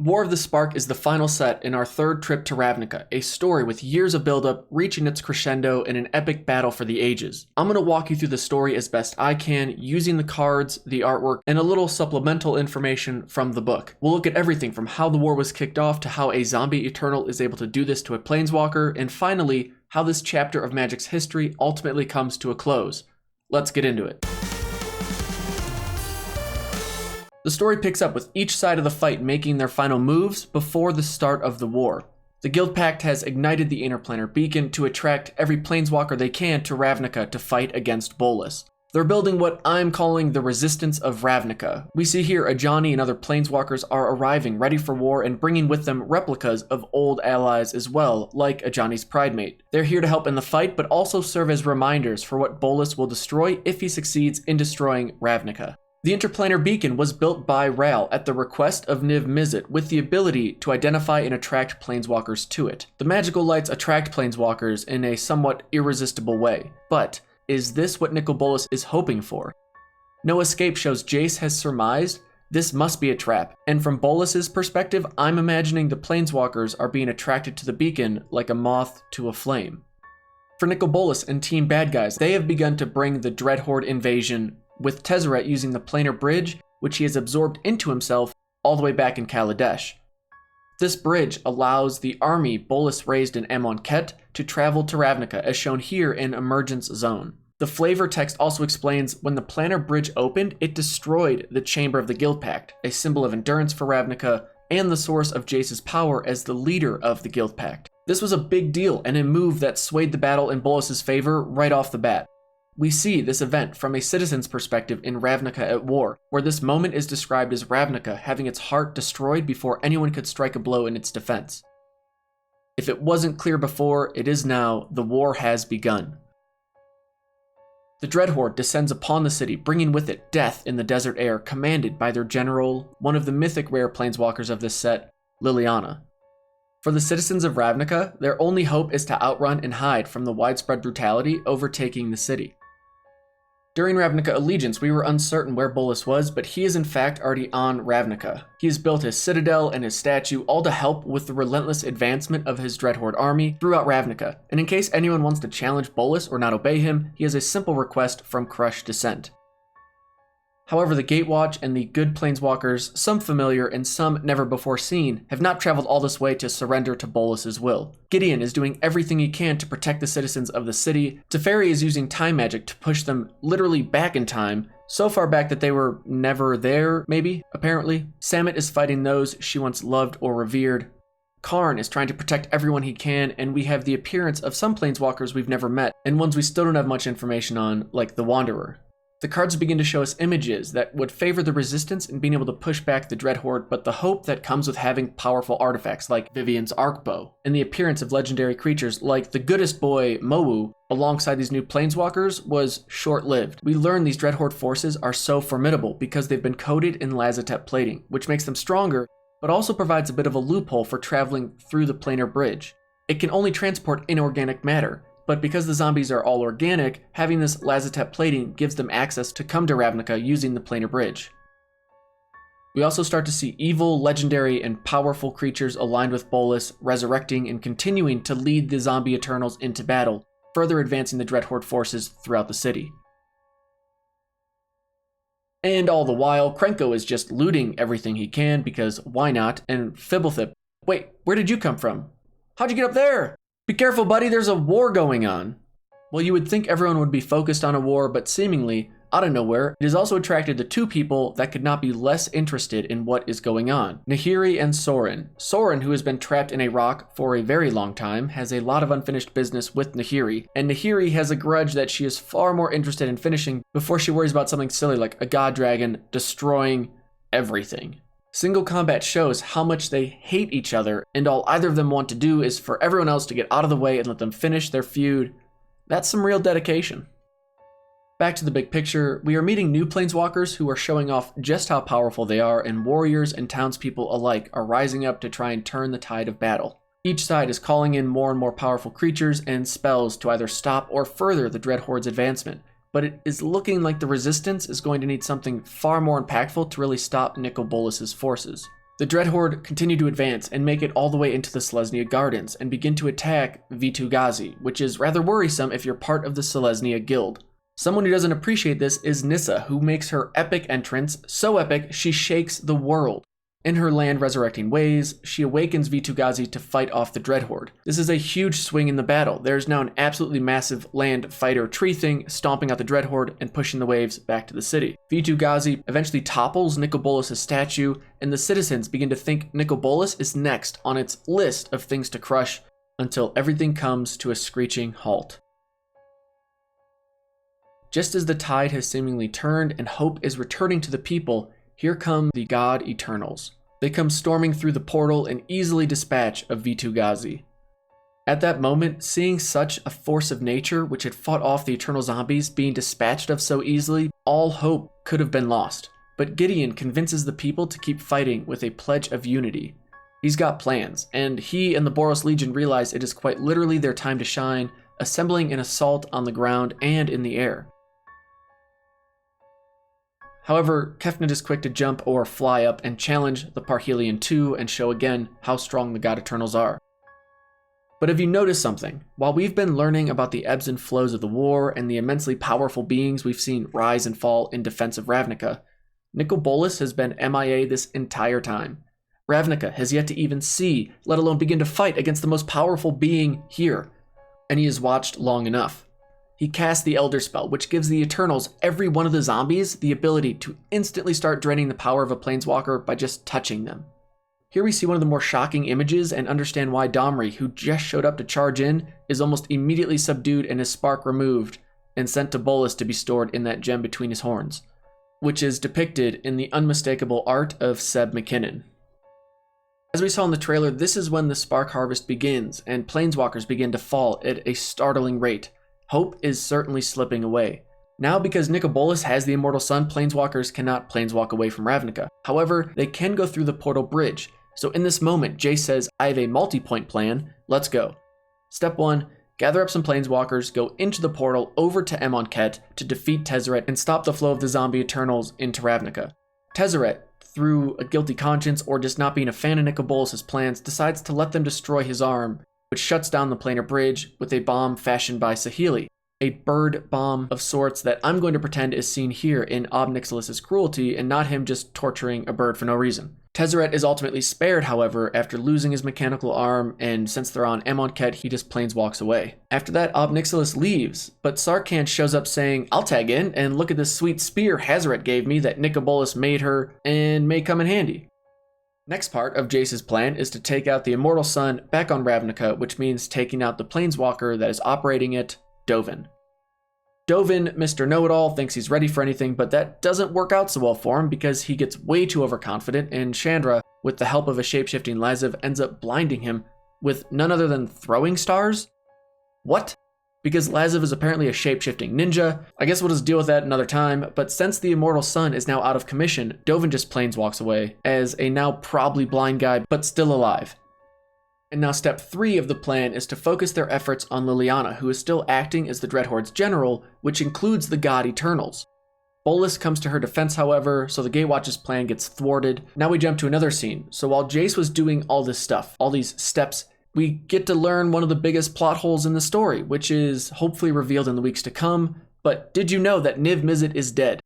War of the Spark is the final set in our third trip to Ravnica, a story with years of buildup reaching its crescendo in an epic battle for the ages. I'm going to walk you through the story as best I can, using the cards, the artwork, and a little supplemental information from the book. We'll look at everything from how the war was kicked off to how a zombie Eternal is able to do this to a planeswalker, and finally, how this chapter of Magic's history ultimately comes to a close. Let's get into it. The story picks up with each side of the fight making their final moves before the start of the war. The Guild Pact has ignited the Interplanar Beacon to attract every planeswalker they can to Ravnica to fight against Bolas. They're building what I'm calling the Resistance of Ravnica. We see here Ajani and other planeswalkers are arriving ready for war and bringing with them replicas of old allies as well, like Ajani's Pridemate. They're here to help in the fight, but also serve as reminders for what Bolas will destroy if he succeeds in destroying Ravnica. The Interplanar Beacon was built by Ral at the request of Niv Mizzet with the ability to identify and attract planeswalkers to it. The magical lights attract planeswalkers in a somewhat irresistible way, but is this what Nicol Bolas is hoping for? No Escape shows Jace has surmised this must be a trap, and from Bolas's perspective, I'm imagining the planeswalkers are being attracted to the beacon like a moth to a flame. For Nicol Bolas and Team Bad Guys, they have begun to bring the Dreadhorde invasion, with Tezzeret using the planar bridge, which he has absorbed into himself all the way back in Kaladesh. This bridge allows the army Bolas raised in Amonkhet to travel to Ravnica, as shown here in Emergence Zone. The flavor text also explains when the planar bridge opened, it destroyed the Chamber of the Guild Pact, a symbol of endurance for Ravnica and the source of Jace's power as the leader of the Guild Pact. This was a big deal and a move that swayed the battle in Bolas's favor right off the bat. We see this event from a citizen's perspective in Ravnica at War, where this moment is described as Ravnica having its heart destroyed before anyone could strike a blow in its defense. If it wasn't clear before, it is now. The war has begun. The Dreadhorde descends upon the city, bringing with it death in the desert air, commanded by their general, one of the mythic rare planeswalkers of this set, Liliana. For the citizens of Ravnica, their only hope is to outrun and hide from the widespread brutality overtaking the city. During Ravnica Allegiance, we were uncertain where Bolas was, but he is in fact already on Ravnica. He has built his citadel and his statue, all to help with the relentless advancement of his Dreadhorde army throughout Ravnica. And in case anyone wants to challenge Bolas or not obey him, he has a simple request from Crush Descent. However, the Gatewatch and the good planeswalkers, some familiar and some never before seen, have not traveled all this way to surrender to Bolas's will. Gideon is doing everything he can to protect the citizens of the city. Teferi is using time magic to push them literally back in time, so far back that they were never there, maybe, apparently. Samut is fighting those she once loved or revered. Karn is trying to protect everyone he can, and we have the appearance of some planeswalkers we've never met, and ones we still don't have much information on, like the Wanderer. The cards begin to show us images that would favor the resistance in being able to push back the Dreadhorde, but the hope that comes with having powerful artifacts like Vivian's Arcbow, and the appearance of legendary creatures like the goodest boy, Mowu, alongside these new planeswalkers was short-lived. We learn these Dreadhorde forces are so formidable because they've been coated in Lazotep plating, which makes them stronger, but also provides a bit of a loophole for traveling through the planar bridge. It can only transport inorganic matter, but because the zombies are all organic, having this Lazotep plating gives them access to come to Ravnica using the planar bridge. We also start to see evil, legendary, and powerful creatures aligned with Bolas, resurrecting and continuing to lead the zombie Eternals into battle, further advancing the Dreadhorde forces throughout the city. And all the while, Krenko is just looting everything he can because why not, and Fibblethip, wait, where did you come from? How'd you get up there? Be careful, buddy, there's a war going on. Well, you would think everyone would be focused on a war, but seemingly, out of nowhere, it has also attracted the two people that could not be less interested in what is going on. Nahiri and Sorin. Sorin, who has been trapped in a rock for a very long time, has a lot of unfinished business with Nahiri, and Nahiri has a grudge that she is far more interested in finishing before she worries about something silly like a god dragon destroying everything. Single combat shows how much they hate each other, and all either of them want to do is for everyone else to get out of the way and let them finish their feud. That's some real dedication. Back to the big picture, we are meeting new planeswalkers who are showing off just how powerful they are, and warriors and townspeople alike are rising up to try and turn the tide of battle. Each side is calling in more and more powerful creatures and spells to either stop or further the Dreadhorde's advancement, but it is looking like the Resistance is going to need something far more impactful to really stop Nicol Bolas's forces. The Dread Horde continue to advance and make it all the way into the Selesnya Gardens and begin to attack Vitu-Ghazi, which is rather worrisome if you're part of the Selesnya Guild. Someone who doesn't appreciate this is Nissa, who makes her epic entrance so epic she shakes the world. In her land resurrecting ways, she awakens Vitu-Ghazi to fight off the Dread Horde. This is a huge swing in the battle. There's now an absolutely massive land fighter tree thing stomping out the Dread Horde and pushing the waves back to the city. Vitu-Ghazi eventually topples Nicol Bolas' statue, and the citizens begin to think Nicol Bolas is next on its list of things to crush until everything comes to a screeching halt. Just as the tide has seemingly turned and hope is returning to the people, here come the God Eternals. They come storming through the portal and easily dispatch of Vitu-Ghazi. At that moment, seeing such a force of nature which had fought off the Eternal zombies being dispatched of so easily, all hope could have been lost. But Gideon convinces the people to keep fighting with a pledge of unity. He's got plans, and he and the Boros Legion realize it is quite literally their time to shine, assembling an assault on the ground and in the air. However, Kefnet is quick to jump or fly up and challenge the Parhelion II and show again how strong the God Eternals are. But have you noticed something? While we've been learning about the ebbs and flows of the war and the immensely powerful beings we've seen rise and fall in defense of Ravnica, Nicol Bolas has been MIA this entire time. Ravnica has yet to even see, let alone begin to fight against the most powerful being here, and he has watched long enough. He casts the Elder Spell, which gives the Eternals, every one of the zombies, the ability to instantly start draining the power of a Planeswalker by just touching them. Here we see one of the more shocking images and understand why Domri, who just showed up to charge in, is almost immediately subdued and his spark removed and sent to Bolas to be stored in that gem between his horns, which is depicted in the unmistakable art of Seb McKinnon. As we saw in the trailer, this is when the Spark Harvest begins and Planeswalkers begin to fall at a startling rate. Hope is certainly slipping away. Now, because Nicol Bolas has the Immortal Son, Planeswalkers cannot planeswalk away from Ravnica. However, they can go through the portal bridge. So in this moment, Jay says, I have a multi-point plan, let's go. Step 1, gather up some Planeswalkers, go into the portal over to Amonkhet to defeat Tezzeret and stop the flow of the zombie Eternals into Ravnica. Tezzeret, through a guilty conscience or just not being a fan of Nicol Bolas' plans, decides to let them destroy his arm, which shuts down the planar bridge with a bomb fashioned by Saheeli, a bird bomb of sorts that I'm going to pretend is seen here in Ob Nixilis' cruelty and not him just torturing a bird for no reason. Tezzeret is ultimately spared, however, after losing his mechanical arm, and since they're on Amonkhet, he just planeswalks away. After that, Ob Nixilis leaves, but Sarkhan shows up saying, I'll tag in, and look at this sweet spear Hazoret gave me that Nicol Bolas made her, and may come in handy. Next part of Jace's plan is to take out the Immortal Son back on Ravnica, which means taking out the Planeswalker that is operating it, Dovin. Dovin, Mr. Know-It-All, thinks he's ready for anything, but that doesn't work out so well for him because he gets way too overconfident, and Chandra, with the help of a shapeshifting Laziv, ends up blinding him with none other than throwing stars? What? Because Laziv is apparently a shapeshifting ninja. I guess we'll just deal with that another time, but since the Immortal Son is now out of commission, Dovin just planeswalks away as a now probably blind guy, but still alive. And now step 3 of the plan is to focus their efforts on Liliana, who is still acting as the Dreadhorde's general, which includes the God Eternals. Bolas comes to her defense, however, so the Gatewatch's plan gets thwarted. Now we jump to another scene. So while Jace was doing all this stuff, all these steps, we get to learn one of the biggest plot holes in the story, which is hopefully revealed in the weeks to come. But did you know that Niv Mizzet is dead?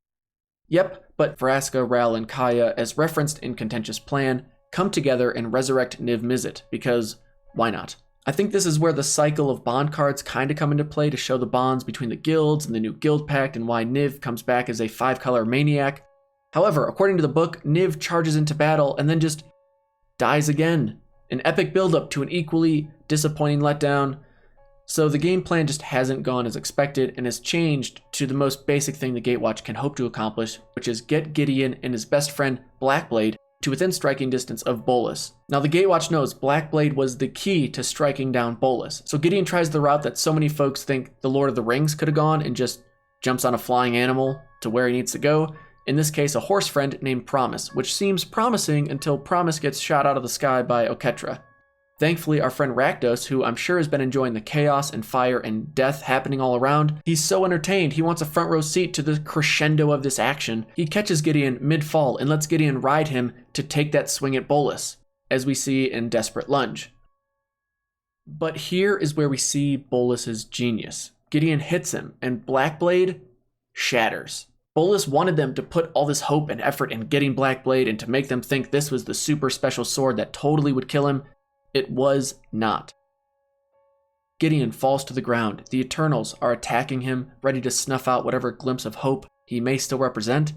Yep, but Vraska, Ral, and Kaya, as referenced in Contentious Plan, come together and resurrect Niv Mizzet, because why not? I think this is where the cycle of bond cards kind of come into play to show the bonds between the guilds and the new guild pact and why Niv comes back as a 5-color maniac. However, according to the book, Niv charges into battle and then just dies again. An epic buildup to an equally disappointing letdown. So the game plan just hasn't gone as expected and has changed to the most basic thing the Gatewatch can hope to accomplish, which is get Gideon and his best friend Blackblade to within striking distance of Bolas. Now the Gatewatch knows Blackblade was the key to striking down Bolas, so Gideon tries the route that so many folks think the Lord of the Rings could have gone and just jumps on a flying animal to where he needs to go. In this case, a horse friend named Promise, which seems promising until Promise gets shot out of the sky by Oketra. Thankfully, our friend Rakdos, who I'm sure has been enjoying the chaos and fire and death happening all around, he's so entertained, he wants a front row seat to the crescendo of this action. He catches Gideon mid-fall and lets Gideon ride him to take that swing at Bolas, as we see in Desperate Lunge. But here is where we see Bolas's genius. Gideon hits him, and Blackblade shatters. Bolas wanted them to put all this hope and effort in getting Blackblade and to make them think this was the super special sword that totally would kill him. It was not. Gideon falls to the ground. The Eternals are attacking him, ready to snuff out whatever glimpse of hope he may still represent.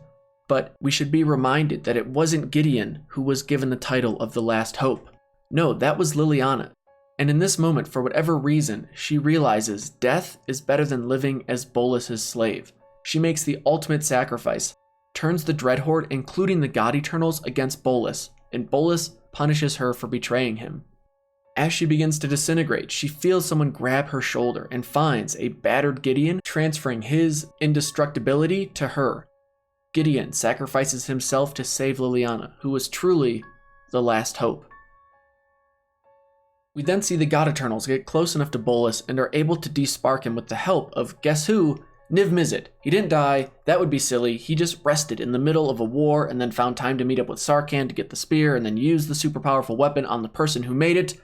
But we should be reminded that it wasn't Gideon who was given the title of the Last Hope. No, that was Liliana. And in this moment, for whatever reason, she realizes death is better than living as Bolas's slave. She makes the ultimate sacrifice, turns the Dreadhorde, including the God Eternals, against Bolas, and Bolas punishes her for betraying him. As she begins to disintegrate, she feels someone grab her shoulder and finds a battered Gideon, transferring his indestructibility to her. Gideon sacrifices himself to save Liliana, who was truly the last hope. We then see the God Eternals get close enough to Bolas and are able to despark him with the help of, guess who? Niv Mizzet. He didn't die, that would be silly, he just rested in the middle of a war and then found time to meet up with Sarkhan to get the spear and then use the super powerful weapon on the person who made it.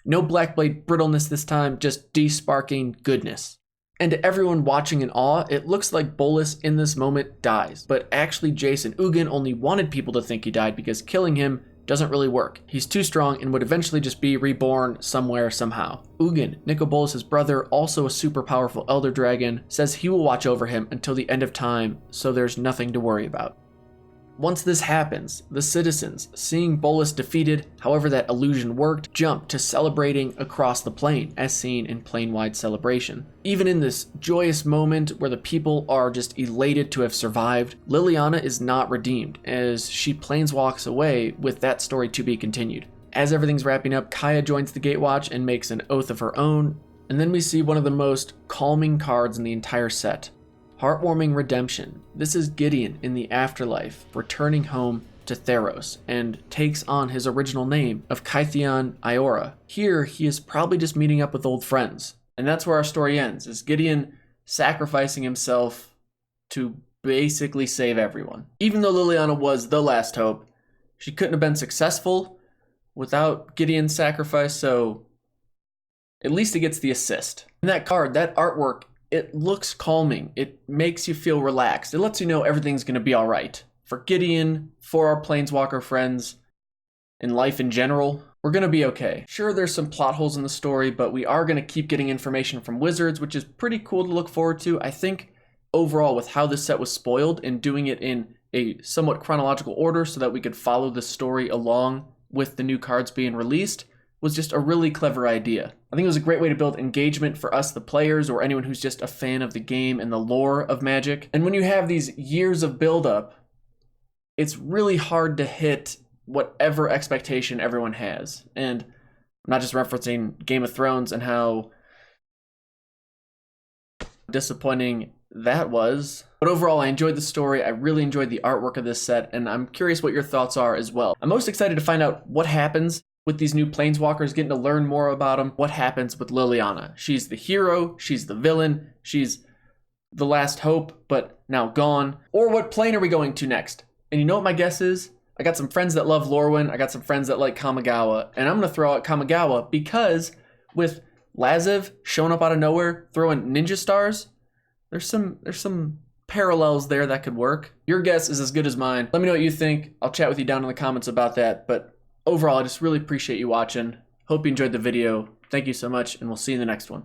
No Blackblade brittleness this time, just desparking goodness. And to everyone watching in awe, it looks like Bolas in this moment dies, but actually Jason Ugin only wanted people to think he died because killing him doesn't really work. He's too strong and would eventually just be reborn somewhere, somehow. Ugin, Nicol Bolas' brother, also a super powerful elder dragon, says he will watch over him until the end of time, so there's nothing to worry about. Once this happens, the citizens, seeing Bolas defeated, however that illusion worked, jump to celebrating across the plane, as seen in plane-wide celebration. Even in this joyous moment where the people are just elated to have survived, Liliana is not redeemed, as she planeswalks away with that story to be continued. As everything's wrapping up, Kaya joins the Gatewatch and makes an oath of her own, and then we see one of the most calming cards in the entire set. Heartwarming Redemption. This is Gideon in the afterlife, returning home to Theros, and takes on his original name of Kytheon Iora. Here, he is probably just meeting up with old friends. And that's where our story ends, is Gideon sacrificing himself to basically save everyone. Even though Liliana was the last hope, she couldn't have been successful without Gideon's sacrifice, so at least he gets the assist. And that card, that artwork, it looks calming. It makes you feel relaxed. It lets you know everything's going to be all right. For Gideon, for our Planeswalker friends, in life in general, we're going to be okay. Sure, there's some plot holes in the story, but we are going to keep getting information from Wizards, which is pretty cool to look forward to. I think overall, with how this set was spoiled and doing it in a somewhat chronological order so that we could follow the story along with the new cards being released, was just a really clever idea. I think it was a great way to build engagement for us, the players, or anyone who's just a fan of the game and the lore of Magic. And when you have these years of buildup, it's really hard to hit whatever expectation everyone has. And I'm not just referencing Game of Thrones and how disappointing that was. But overall, I enjoyed the story. I really enjoyed the artwork of this set, and I'm curious what your thoughts are as well. I'm most excited to find out what happens with these new Planeswalkers, getting to learn more about them. What happens with Liliana? She's the hero, she's the villain, she's the last hope, but now gone. Or what plane are we going to next? And you know what my guess is? I got some friends that love Lorwyn, I got some friends that like Kamigawa, and I'm gonna throw out Kamigawa because with Laziv showing up out of nowhere, throwing ninja stars, there's some parallels there that could work. Your guess is as good as mine. Let me know what you think. I'll chat with you down in the comments about that, but overall, I just really appreciate you watching. Hope you enjoyed the video. Thank you so much, and we'll see you in the next one.